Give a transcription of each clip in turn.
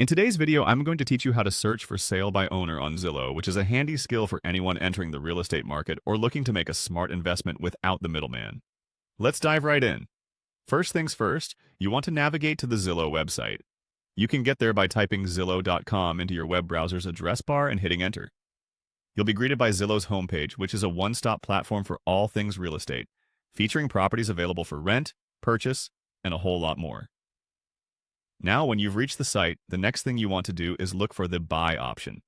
In today's video, I'm going to teach you how to search for sale by owner on Zillow, which is a handy skill for anyone entering the real estate market or looking to make a smart investment without the middleman. Let's dive right in. First things first, you want to navigate to the Zillow website. You can get there by typing zillow.com into your web browser's address bar and hitting enter. You'll be greeted by Zillow's homepage, which is a one-stop platform for all things real estate, featuring properties available for rent, purchase, and a whole lot more. Now, when you've reached the site, the next thing you want to do is look for the Buy option.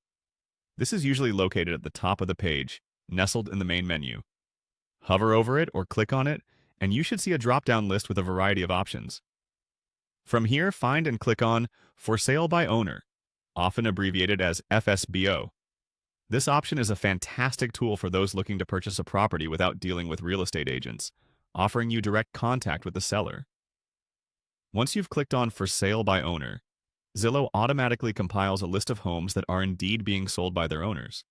This is usually located at the top of the page, nestled in the main menu. Hover over it or click on it, and you should see a drop-down list with a variety of options. From here, find and click on For Sale by Owner, often abbreviated as FSBO. This option is a fantastic tool for those looking to purchase a property without dealing with real estate agents, offering you direct contact with the seller. Once you've clicked on For Sale by Owner, Zillow automatically compiles a list of homes that are indeed being sold by their owners.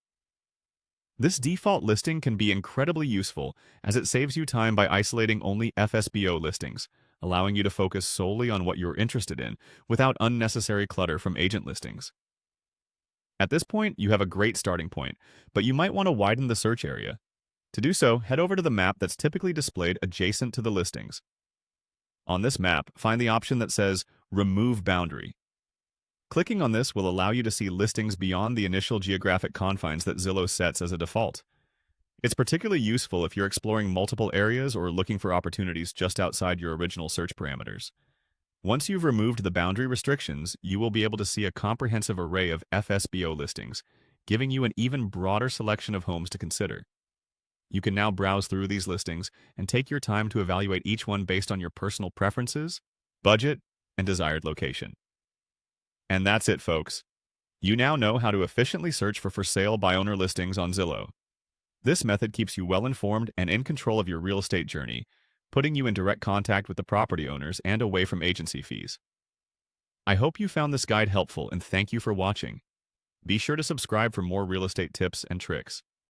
This default listing can be incredibly useful as it saves you time by isolating only FSBO listings, allowing you to focus solely on what you're interested in without unnecessary clutter from agent listings. At this point, you have a great starting point, but you might want to widen the search area. To do so, head over to the map that's typically displayed adjacent to the listings. On this map, find the option that says Remove Boundary. Clicking on this will allow you to see listings beyond the initial geographic confines that Zillow sets as a default. It's particularly useful if you're exploring multiple areas or looking for opportunities just outside your original search parameters. Once you've removed the boundary restrictions, you will be able to see a comprehensive array of FSBO listings, giving you an even broader selection of homes to consider. You can now browse through these listings and take your time to evaluate each one based on your personal preferences, budget, and desired location. And that's it, folks. You now know how to efficiently search for sale by owner listings on Zillow. This method keeps you well informed and in control of your real estate journey, putting you in direct contact with the property owners and away from agency fees. I hope you found this guide helpful and thank you for watching. Be sure to subscribe for more real estate tips and tricks.